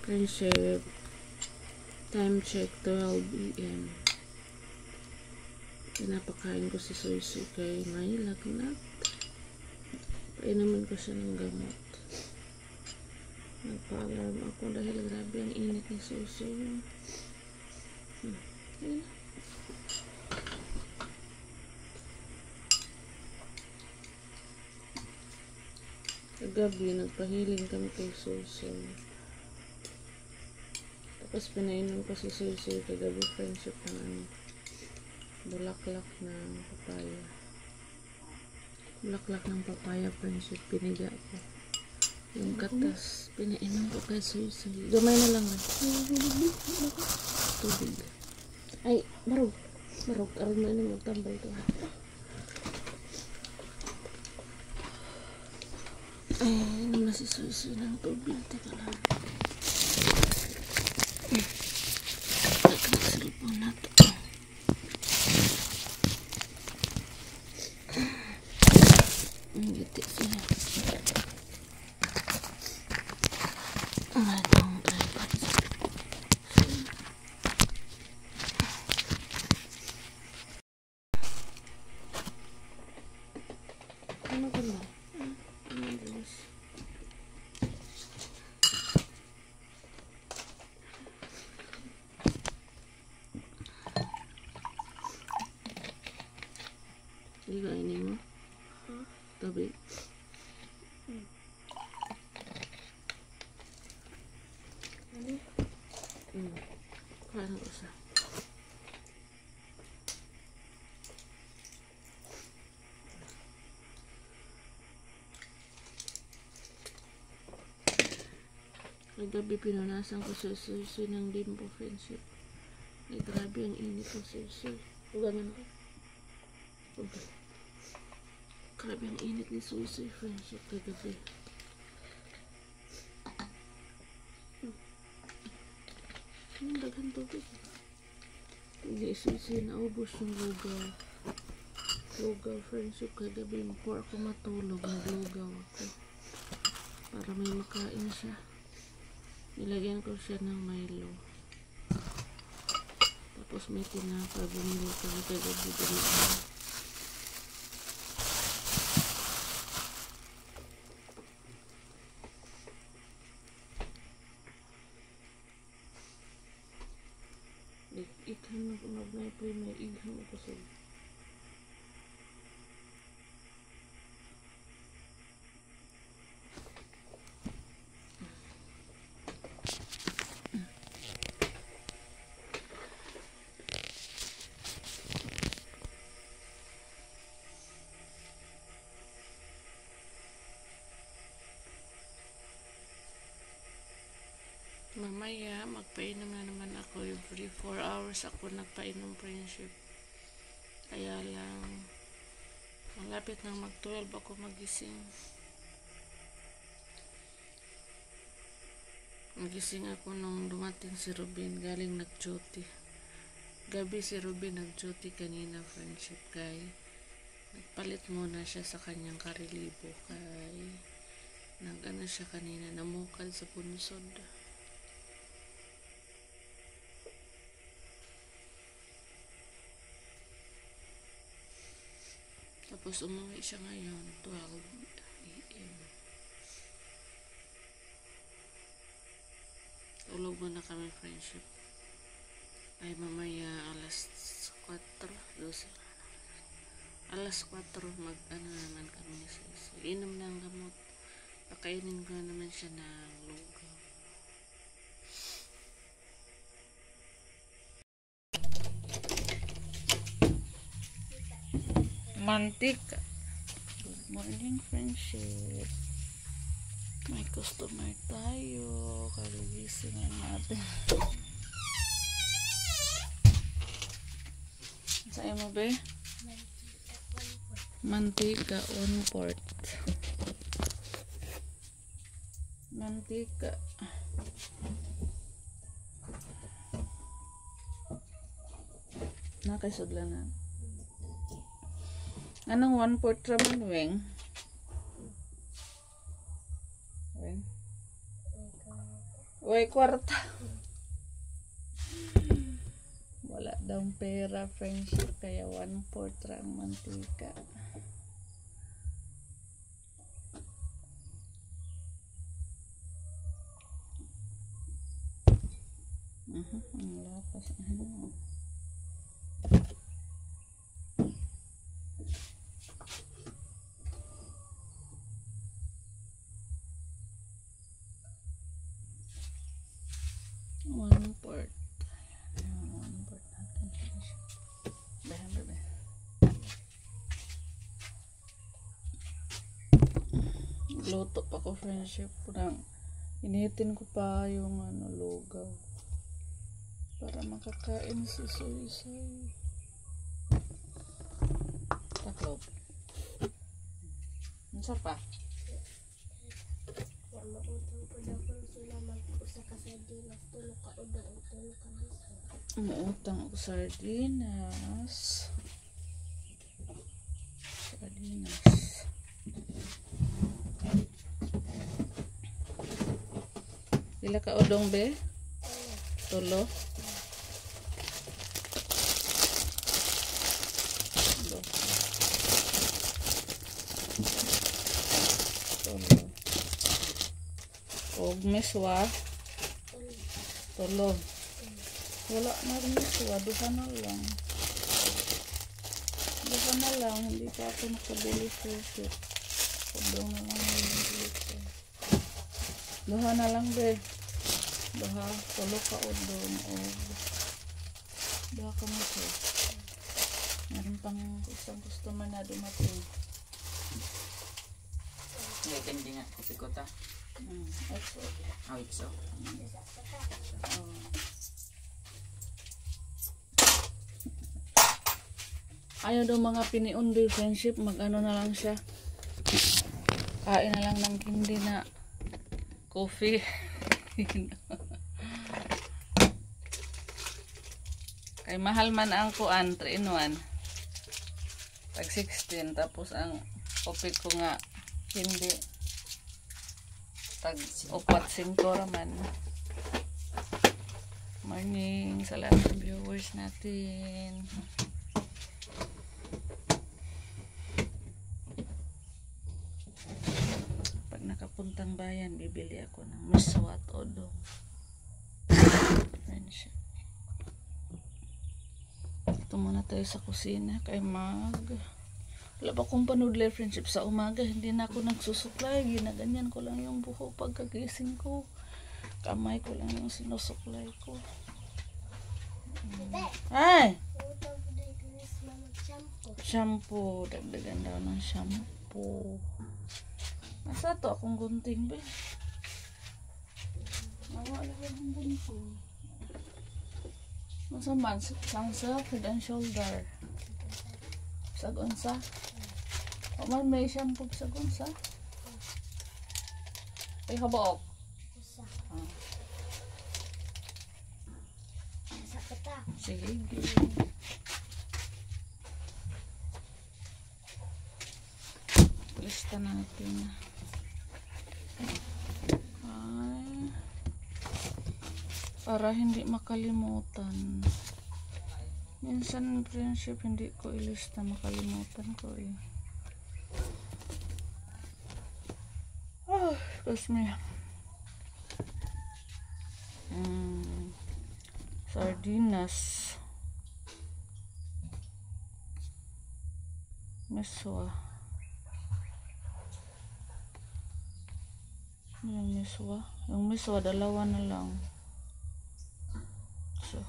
Friendship. Time check 12 AM. Pinapakain ko si Susi kay may lagnat. Painumin ko siya ng gamot. Nagpa-alarm ako dahil grabe ang init ni Susi. Ayun. Kagabi, nagpahiling kami kay Susi. Tapos pinainom ko si Susi kagabi friendship ng bulaklak ng papaya. Bulaklak ng papaya friendship, piniga ko. Yung katas, pinainom ko kay Susi. Gamay na lang na. Tubig. Ay, marog. Marog. Aral mo na magtambal to. Ay, inom na si Susi ng tubig. Teka lang. Nagkasilpon na to. Ang giti siya. Ay, itong tripod. Ano ka na? Ano bilis? Hindi ka ini mo? Tabi. Kaya ko siya. Kagabi pinunasan ko sa Susi ng Dimpo friendship. Ay grabe ang init ng Susi. Ugangan ko. Okay. Grabe ang init ni Susi friendship kagabi. Ang daghan tubig. Hindi Susi, naubos yung lugaw. Lugaw friendship kagabi. Before ako matulog, naglugaw ako. Para may makain siya. Nilagyan ko siya ng Milo. Tapos may tinapa. Bumili ko kagabi dito. Ikan na mag-naipay, may igham ako sa mamaya, magpainom na naman ako. Every 4 hours ako nagpainom friendship. Kaya lang, malapit nang mag-12 ako magising. Magising ako nung dumating si Ruben, galing nag-duty. Gabi si Ruben nag-duty kanina friendship kay nagpalit muna siya sa kanyang karilibo kay nag-ano siya kanina, namukal sa punsod. Tapos umuwi siya ngayon, 12 AM. Tulog muna kami friendship. Ay mamaya alas 4, 12. Alas 4 mag-ano naman kami. Inom ng gamot. Pakainin ko naman siya ng lugaw. Mantika. Good morning friendship. May customer tayo. Kaligisingan natin. Sa'yo mo ba? Mantika 1/4. Mantika. Nakaisudla na. Anong 1/4 raman, Weng? Weng? Uy, kwarta. Wala daw pera, friendship, kaya 1/4 ra ang mantika. Ang lapas. Ano? One part. One part natin. Bebe. Luto pa ko, friendship. Parang initin ko pa yung lugaw. Para makakain si Soy-Soy. Taklob. Ano pa? Mautang ako sardinas. Ila ka udong be? Tulo. Og miswa. Tulo. Wala na rin miswa. Duha na lang. Hindi pa ako nakabili sa shop. Udong na lang yung dito. Duha na lang be. Duha. Tulo ka udong. Duha ka miswa. Meron pang isang customer na dumating. Hindi nga kasi ko ta. Exo. Exo. Ayaw daw mga piniundoy, friendship, mag-ano na lang siya. Kain na lang ng hindi na coffee. Kay mahal man ang kuan 3-in-1. Tag 16, tapos ang coffee ko nga hindi tag 4-5 raman. Morning sa lahat ng viewers natin. Pag nakapuntang bayan, bibili ako ng miswa at odong. Friendship. Ito muna tayo sa kusina kay wala pa akong panudler, friendship, sa umaga. Hindi na ako nagsusuklay. Ginaganyan ko lang yung buhok pagkagising ko. Kamay ko lang yung sinusuklay ko. Ay! Shampoo. Dagdagan daw ng shampoo. Nasa to akong gunting ba? Nawala akong gunting. Nasa man? Sansa, head and shoulder. Sagunsa. O man may shampoo sagunsa. Ay habaok. Sige. Lista natin. Ay. Para hindi makalimutan. Minsan, friendship, hindi ko ilista, makalimutan ko eh. Excuse me. Sardinas. Miswa. Yung miswa. Yung miswa, dalawa na lang. So,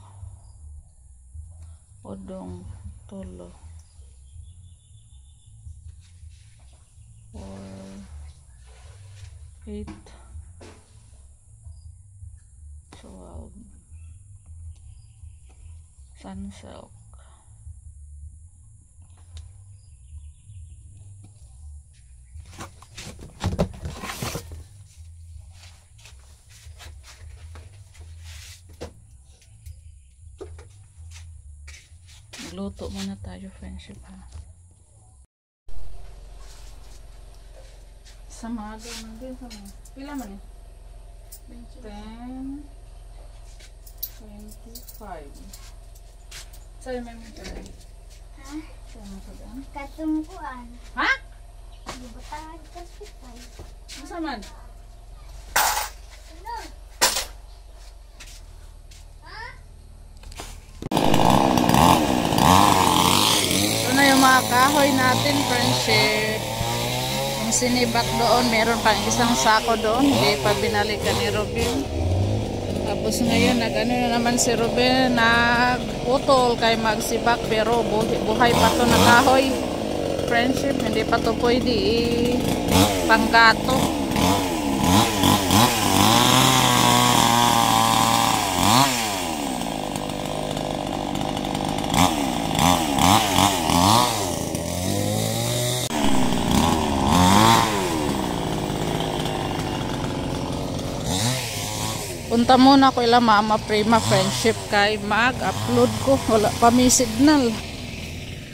odong, tulo. 4, 8, 12. Sunsilk. Luto muna tayo, friendship, ha. Sama daw man din. Pila man eh? 10, 25. Sa'yo may mga tayo. Ha? Sa'yo mga tayo. Katungkuan. Ha? Di ba tawag ka sipay? Masa man? Ano? Ito na yung mga kahoy natin, friendship. Yung sinibak doon, meron pang isang sako doon. Hindi pa binalikan ni Robin. Tapos ngayon, nag-ano na naman si Robin, nagputol kay magsibak, pero buhay pa to na kahoy. Friendship, hindi pa to pwede panggato. Punta muna ko ila Mama Prima friendship kay mag-upload ko. Wala pa may signal.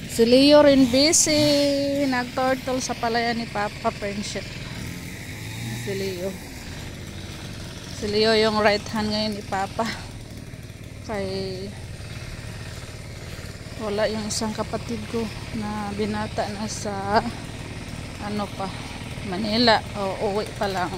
Si Leo rin busy. Nag-turtle sa palayan ni Papa friendship. Si Leo. Si Leo yung right hand ngayon ni Papa. Kay wala yung isang kapatid ko na binata na sa ano pa, Manila. O uwi pa lang.